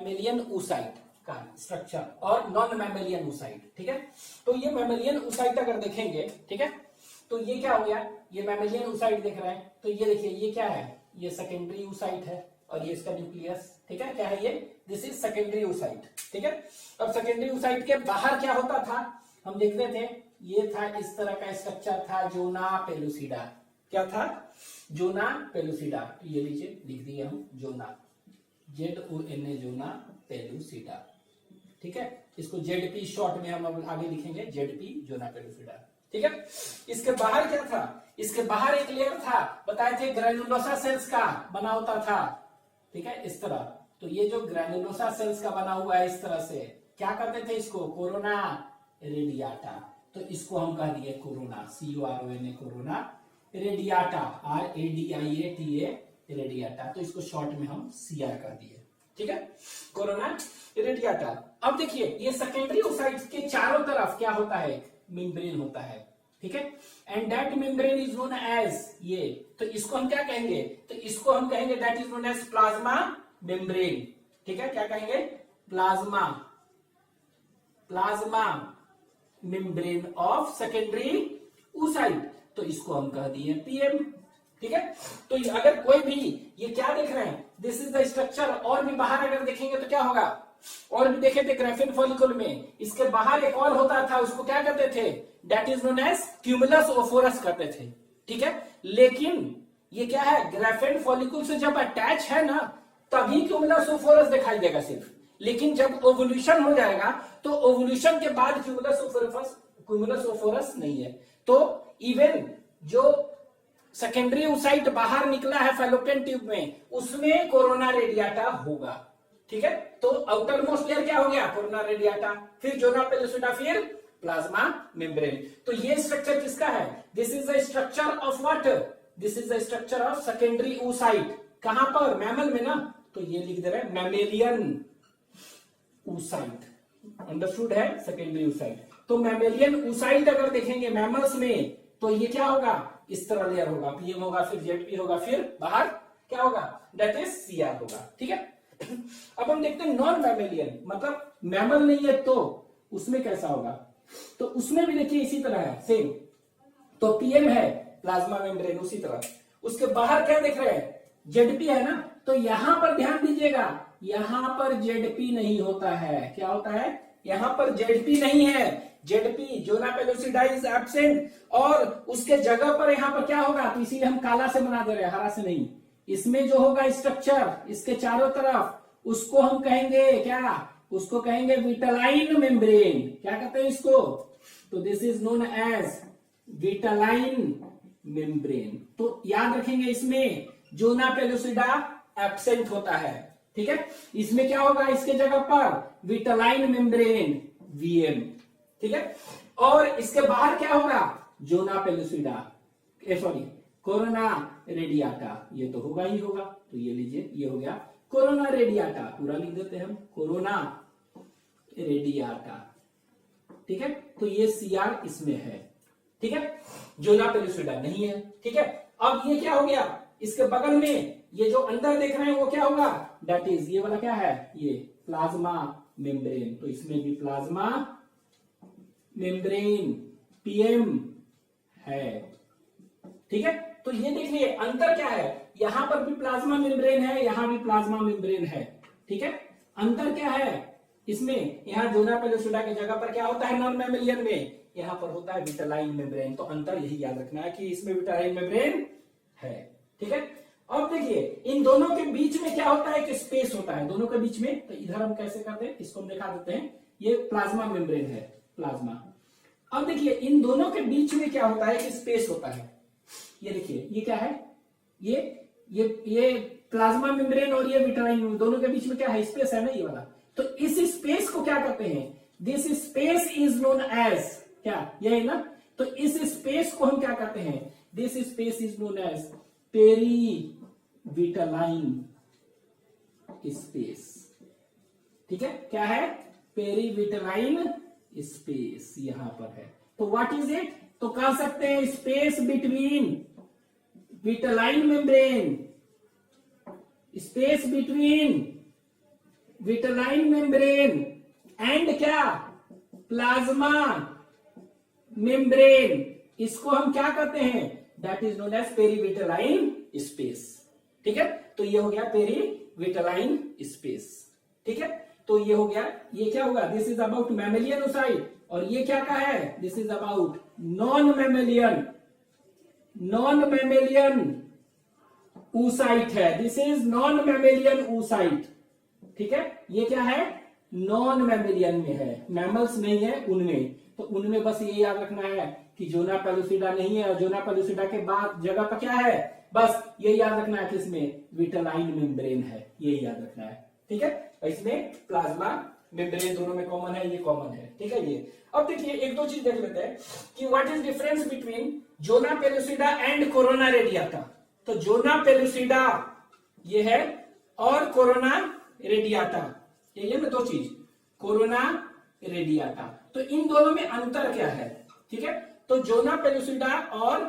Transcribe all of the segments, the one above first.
Mammalian oocyte का structure और non mammalian oocyte, ठीक है। तो ये मैमेलियन oocyte अगर देखेंगे, ठीक है, तो ये क्या हो गया, ये मैमेलियन oocyte देख रहे हैं, तो ये देखिए ये क्या है, ये सेकेंडरी oocyte है और ये इसका न्यूक्लियस, ठीक है, क्या है ये, दिस इज सेकेंडरी oocyte, ठीक है। अब सेकेंडरी oocyte के बाहर क्या होता था, हम देखते थे, ये था इस तरह का स्ट्रक्चर था, जोना पेलुसिडा, क्या था, जोना पेलुसिडा, तो ये लीजिए लिख दिए हम जोना, ZONA जोना पेलुसिडा, ठीक है। इसको ZP शॉर्ट में हम आगे लिखेंगे, ZP जोना पेलुसिडा, ठीक है। इसके बाहर क्या था, इसके बाहर एक लेयर था, बताए थे ग्रेनुलोसा सेल्स का बना होता था, ठीक है, इस तरह। तो ये जो ग्रेनुलोसा सेल्स का बना हुआ है इस तरह से, क्या करते थे इसको, कोरोना रेडियाटा, तो इसको हम कह दिए corona, CORONA corona radiata, RADIATA radiata, तो इसको शॉर्ट में हम CR कर दिए, ठीक है, कोरोना रेडियाटा। अब देखिए ये सेकेंडरी oocytes के चारों तरफ क्या होता है, मेम्ब्रेन होता है, ठीक है, and that membrane is known as, ये तो इसको हम क्या कहेंगे, तो इसको हम कहेंगे that is known as plasma membrane, ठीक है, क्या कहेंगे, plasma, plasma membrane of secondary oocyte, तो इसको हम कह दिए PM, ठीक है। तो अगर कोई भी ये क्या देख रहे हैं, दिस इज द स्ट्रक्चर, और भी बाहर अगर देखेंगे तो क्या होगा, और भी देखे थे ग्राफेन फॉलिकल में, इसके बाहर एक और होता था, उसको क्या कहते थे, that is known as cumulus oophorus कहते थे, ठीक है। लेकिन ये क्या है, ग्राफेन फॉलिकल से जब अटैच है ना तभी क्यूमुलस ओफोरस दिखाई देगा सिर्फ, लेकिन जब ओवल्यूशन हो जाएगा तो ओवल्यूशन के बाद क्यूमुलस ओफोरस नहीं है। तो इवन जो सेकेंडरी oocyte बाहर निकला है फैलोपियन ट्यूब में, उसमें कोरोना रेडियाटा होगा, ठीक है। तो आउटर मोस्ट लेयर क्या हो गया, कोरोना रेडियाटा, फिर जोना पेलुसिडा, फिर प्लाज्मा मेम्ब्रेन। तो ये स्ट्रक्चर किसका है, this is the structure of what, this is the structure of secondary oocyte, कहां पर, मैमल में ना, तो ये लिख दे रहे हैं मैमेलियन oocyte, अंडरस्टूड है, सेकेंडरी oocyte। तो मैमेलियन oocyte अगर देखेंगे मैमल्स में, तो ये क्या होगा, इस तरह लेयर होगा, PM होगा, फिर ZP होगा, फिर बाहर क्या होगा, दैट इज CR होगा, ठीक है। अब हम देखते हैं नॉन मैमेलियन, मतलब मैमल नहीं है तो उसमें कैसा होगा, तो उसमें भी देखिए इसी तरह है सेम, तो PM है, प्लाज्मा मेम्ब्रेन, उसी तरह, उसके बाहर क्या देख रहे हैं, ZP है ना, तो यहां पर ध्यान दीजिएगा, यहां पर ZP नहीं होता है, क्या होता है, यहां पर ZP नहीं है, ZP zona pellucida is absent, और उसके जगह पर यहां पर क्या होगा, तो इसीलिए हम काला से बना दे रहे हैं, हरा से नहीं, इसमें जो होगा स्ट्रक्चर इसके चारों तरफ, उसको हम कहेंगे क्या, उसको कहेंगे विटलाइन मेम्ब्रेन, क्या कहते हैं इसको, तो this is known as vitelline membrane. तो याद रखेंगे इसमें जोना पेलुसिडा एब्सेंट होता है, ठीक है, इसमें क्या होगा, इसके जगह पर विटलाइन मेम्ब्रेन VM, ठीक है, और इसके बाहर क्या होगा, zona pellucida, sorry corona radiata, ये तो होगा ही होगा, तो ये लीजिए ये हो गया कोरोना रेडियाटा, पूरा लिख देते हैं हम, कोरोना रेडियाटा, ठीक है। तो ये CR इसमें है, ठीक है, जोना पेलुसिडा नहीं है, ठीक है। अब ये क्या हो गया, इसके बगल में ये जो अंदर देख रहे हैं वो क्या होगा, दैट इज ये वाला क्या है, ये प्लाज्मा मेम्ब्रेन, तो इसमें भी प्लाज्मा मेम्ब्रेन PM है, ठीक है। तो ये देखिए अंतर क्या है, यहां पर भी प्लाज्मा मेम्ब्रेन है, यहां भी प्लाज्मा मेम्ब्रेन है, ठीक है। अंतर क्या है इसमें, यहां जोना पेलुसिडा की जगह पर क्या होता है नॉन मैमेलियन में, यहां पर होता है विटलाइन मेम्ब्रेन, तो अंतर यही याद रखना है कि इसमें विटलाइन मेम्ब्रेन है, ठीक है। अब देखिए इन दोनों के बीच में क्या होता है, कि स्पेस होता है दोनों के बीच में, तो इधर हम कैसे करते हैं, इसको हम दिखा देते हैं, ये प्लाज्मा मेम्ब्रेन है, प्लाज्मा। अब देखिए इन दोनों के बीच में क्या होता है, कि स्पेस होता है, ये देखिए ये क्या है, ये प्लाज्मा मेम्ब्रेन और ये विटलाइन, दोनों के बीच में क्या है, स्पेस है ना ये वाला, तो इस स्पेस को क्या कहते हैं, this space is known as, क्या ये है ना, तो इस स्पेस को हम क्या कहते हैं, this space is known as perivitelline space, ठीक है, क्या है, पेरी विटलाइन स्पेस यहां पर है, तो व्हाट इज इट, तो कह सकते हैं space between vitelline membrane, space between vitelline membrane and क्या, प्लाज्मा मेम्ब्रेन, इसको हम क्या कहते हैं, that is known as perivitelline space. ठीक है, तो ये हो गया पेरीविटेलाइन स्पेस। ठीक है, तो ये हो गया, ये क्या होगा, this is about mammalian oocyte, और ये क्या का है, this is about non mammalian, non mammalian oocyte है, this is non mammalian oocyte। ठीक है, ये क्या है, नॉन मैमेलियन में है, मैमल्स नहीं है उनमें, तो उनमें बस ये याद रखना है कि जोना पेलुसिडा नहीं है, और जोना पेलुसिडा के बाद जगह पर क्या है, बस ये याद रखना है कि इसमें विटेलाइन मेम्ब्रेन है, ये याद रखना है। ठीक है, इसमें प्लाज्मा मेम्ब्रेन दोनों में कॉमन है, ये कॉमन है। ठीक है, ये अब देखिए एक दो चीज देख लेते हैं कि what is difference between zona pellucida and corona radiata. तो जोना पेलुसिडा ये है, और कोरोना रेडियाटा ये है ना, दो चीज, कोरोना रेडियाटा, तो इन दोनों में अंतर क्या है। ठीक है, तो जोना पेलुसिडा और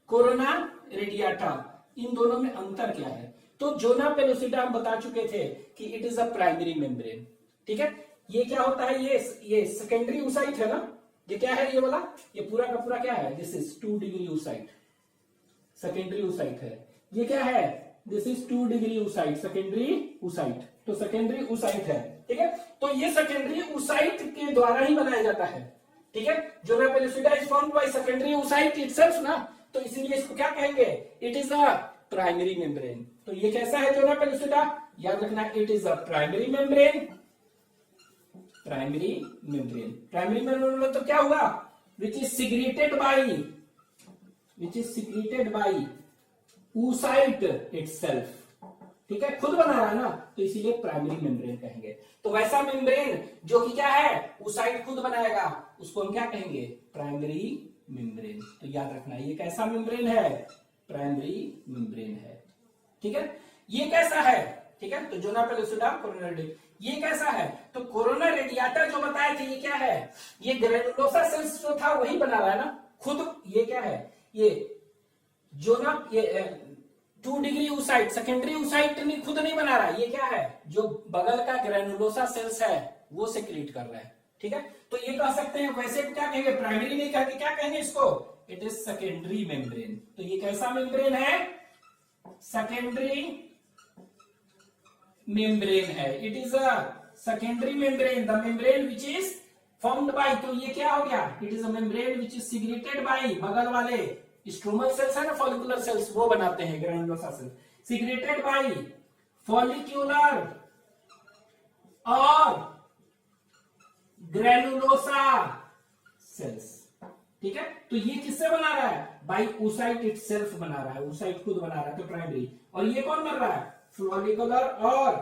कोरोना रेडियाटा, इन दोनों में अंतर क्या है। तो जोना पेलुसिडा हम बता चुके थे कि it is a primary membrane. ठीक है, ये क्या होता है, ये सेकेंडरी oocyte है ना, ये क्या है, ये वाला, ये पूरा का पूरा क्या है, this is 2 degree oocyte, secondary oocyte है। ये क्या है, this is 2 degree oocyte, secondary oocyte, तो सेकेंडरी oocyte है। ठीक है, तो ये सेकेंडरी oocyte के द्वारा ही बनाया जाता है। ठीक है, zona pellucida is formed by secondary oocyte itself ना, तो इसीलिए इसको क्या कहेंगे, it is a primary membrane. तो ये कैसा है जोना पेलुसिडा, याद रखना, it is a primary membrane, primary membrane. Primary membrane मतलब क्या हुआ, which is secreted by oocyte itself। ठीक है, खुद बना रहा है ना, तो इसीलिए प्राइमरी मेम्ब्रेन कहेंगे। तो वैसा मेम्ब्रेन जो कि क्या है, oocyte खुद बनाएगा, उसको हम क्या कहेंगे, प्राइमरी मेम्ब्रेन। तो याद रखना, ये कैसा मेम्ब्रेन है, प्राइमरी मेम्ब्रेन है। ठीक है, ये कैसा है, ठीक है, तो जोना पेलुसिडा, कोरोना रेडियाटा, ये कैसा है, तो कोरोना रेडियाटा जो बताया था, ये क्या है, ये ग्रेनुलोसा सेल्स जो था वही बना रहा है ना खुद। ये क्या है, ये जोना, ये 2 डिग्री oocyte, सेकेंडरी oocyte नहीं, खुद नहीं बना रहा है, ये क्या है, जो बगल का ग्रेनुलोसा सेल्स है वो सेक्रेट कर रहा है। ठीक है, तो ये कह सकते हैं, वैसे क्या कहेंगे, प्राइमरी नहीं कहेंगे, क्या कहेंगे इसको, इट इज सेकेंडरी मेम्ब्रेन। तो ये कैसा मेम्ब्रेन है, सेकेंडरी मेम्ब्रेन है, it is a secondary membrane, the membrane which is formed bye, तो ये क्या हो गया, it is a membrane which is secreted bye, बगल वाले स्ट्रोमल सेल्स है ना, फॉलिकुलर सेल्स, वो बनाते हैं granulosa cell, secreted by follicular और ग्रेनुलोसा सेल्स। ठीक है, तो ये किससे बना रहा है, बाय oocyte itself बना रहा है, oocyte खुद बना रहा है, तो प्राइमरी। और ये कौन बन रहा है, फॉलिकुलर और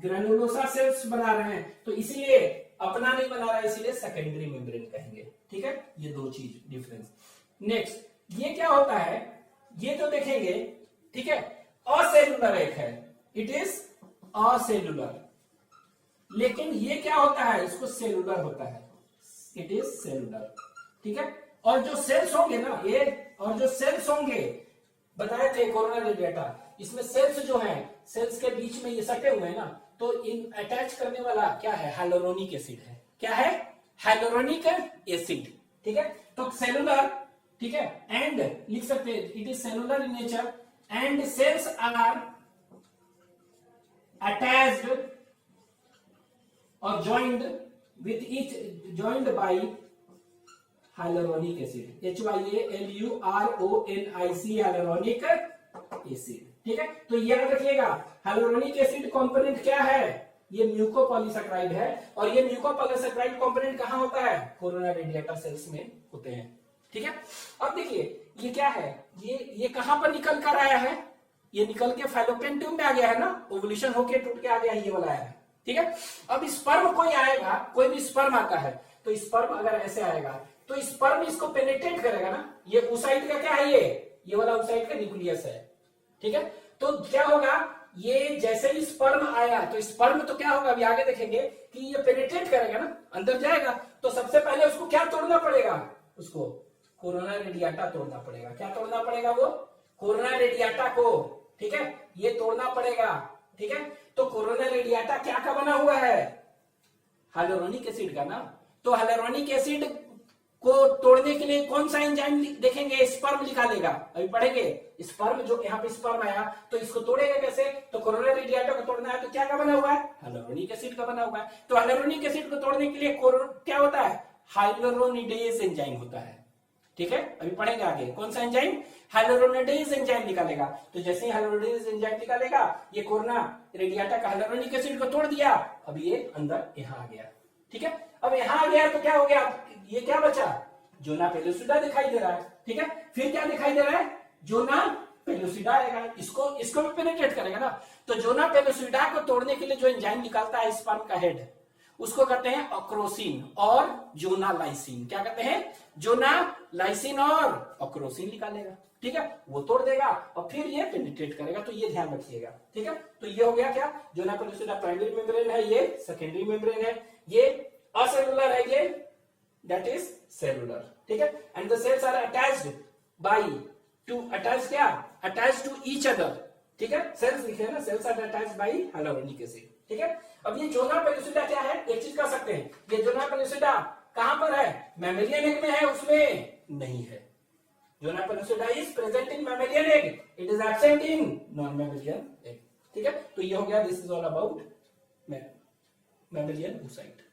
ग्रेनुलोसा सेल्स बना रहे हैं, तो इसीलिए अपना नहीं बना रहा है, इसीलिए सेकेंडरी मेम्ब्रेन कहेंगे। ठीक है, ये दो चीज डिफरेंस। नेक्स्ट, ये क्या होता है, ये जो देखेंगे, ठीक है, असेलुलर एक है, इट इज असेलुलर, लेकिन ये क्या होता है, इसको सेलुलर होता है, इट इज सेलुलर। ठीक है, और जो सेल्स होंगे ना ये, और जो सेल्स होंगे बताए थे कोरोना रेडियाटा, इसमें सेल्स जो है, सेल्स के बीच में ये सटे हुए हैं ना, तो इन अटैच करने वाला क्या है, हाइलोरोनिक एसिड है। क्या है, हाइलोरोनिक एसिड। ठीक है, तो सेलुलर, ठीक है, एंड लिख सकते हैं, it is cellular in nature and cells are attached और joined with each, joined by hyaluronic acid, HYALURONIC, hyaluronic acid। ठीक है, तो याद रखिएगा, हाइलोरोनिक एसिड कंपोनेंट क्या है, ये म्यूकोपॉलीसैकेराइड है, और ये म्यूकोपॉलीसैकेराइड कंपोनेंट कहां होता है, कोरोना रेडियाटा सेल्स में होते हैं। ठीक है, अब देखिए ये क्या है, ये कहां पर निकल कर आया है, ये निकल के फैलोपियन ट्यूब में आ गया है ना, ओवुलेशन होके टूट के आ गया, ये वाला है। ठीक है, अब स्पर्म कोई आएगा, कोई भी स्पर्म आता है, तो स्पर्म अगर ऐसे आएगा, तो स्पर्म इसको पेनिट्रेट करेगा ना, ये oocyte का क्या है, ये वाला oocyte का न्यूक्लियस है। ठीक है, तो क्या होगा, ये जैसे ही स्पर्म आया, तो स्पर्म तो क्या होगा, अभी आगे देखेंगे कि ये पेनिट्रेट करेगा ना, अंदर जाएगा, तो सबसे पहले उसको क्या तोड़ना पड़ेगा, उसको कोरोना रेडियाटा तोड़ना पड़ेगा। क्या तोड़ना पड़ेगा, वो कोरोना रेडियाटा को। ठीक है, ये तोड़ना पड़ेगा। ठीक है, तो कोरोना रेडिएटा क्या का बना हुआ है? हाइलुरोनिक एसिड का ना। तो हाइलुरोनिक एसिड को तोड़ने के लिए कौन सा एंजाइम देखेंगे? स्पर्म निकालेगा, अभी पढ़ेंगे। स्पर्म, जो यहाँ पे स्पर्म आया तो इसको तोड़ेगा कैसे? तो कोरोना रेडिएटा को तोड़ना है तो क्या का बना हुआ है? हाइलुरोनिक एसिड का बना हुआ है। तो हाइलुरोनिक एसिड को तोड़ने के लिए क्या होता है? हाइलुरोनिडेज एंजाइम होता है। ठीक है, अभी पढ़ेंगे आगे कौन सा एंजाइम? हाइलुरोनिडेज एंजाइम निकालेगा। तो जैसे ही हाइलुरोनिडेज एंजाइम निकालेगा, ये कोरोना रेडिएटा का हाइलुरोनिक एसिड को तोड़ दिया। अब ये अंदर यहाँ आ गया। ठीक है, अब यहाँ आ गया तो क्या हो गया? ये क्या बचा? जोना पेलुसिडा दिखाई दे रहा है। ठीक है, फिर क्या दिखाई दे रहा है? जोना पेलुसिडा आएगा, इसको भी पेनिट्रेट करेगा ना। तो जोना पेलुसिडा को तोड़ने के लिए जो एंजाइम निकालता है स्पर्म का हेड, उसको कहते हैं अक्रोसिन और जोनालाइसिन। क्या कहते हैं? जोनालाइसिन और अक्रोसिन निकालेगा। ठीक है, वो तोड़ देगा और फिर ये पेनिट्रेट करेगा। तो ये ध्यान रखिएगा। ठीक है, तो ये हो गया क्या? जोना पेलुसिडा प्राइमरी मेम्ब्रेन है, ये सेकेंडरी मेम्ब्रेन है, ये असेलुलर है, ये दैट इज सेलुलर। ठीक है, and the cells are attached by attached to each other. ठीक है, सेल्स लिखे हैं ना, cells are attached by hyaluronic acid. ठीक है, अब ये जोना पेलुसिडा क्या है? एक चीज कर सकते हैं, ये जोना पेलुसिडा कहां पर है? मैमेलियन एग में है? उसमें नहीं है। Zona pellucida is present in mammalian egg, it is absent in non mammalian egg. ठीक है, तो ये हो गया, this is all about mammalian oocyte।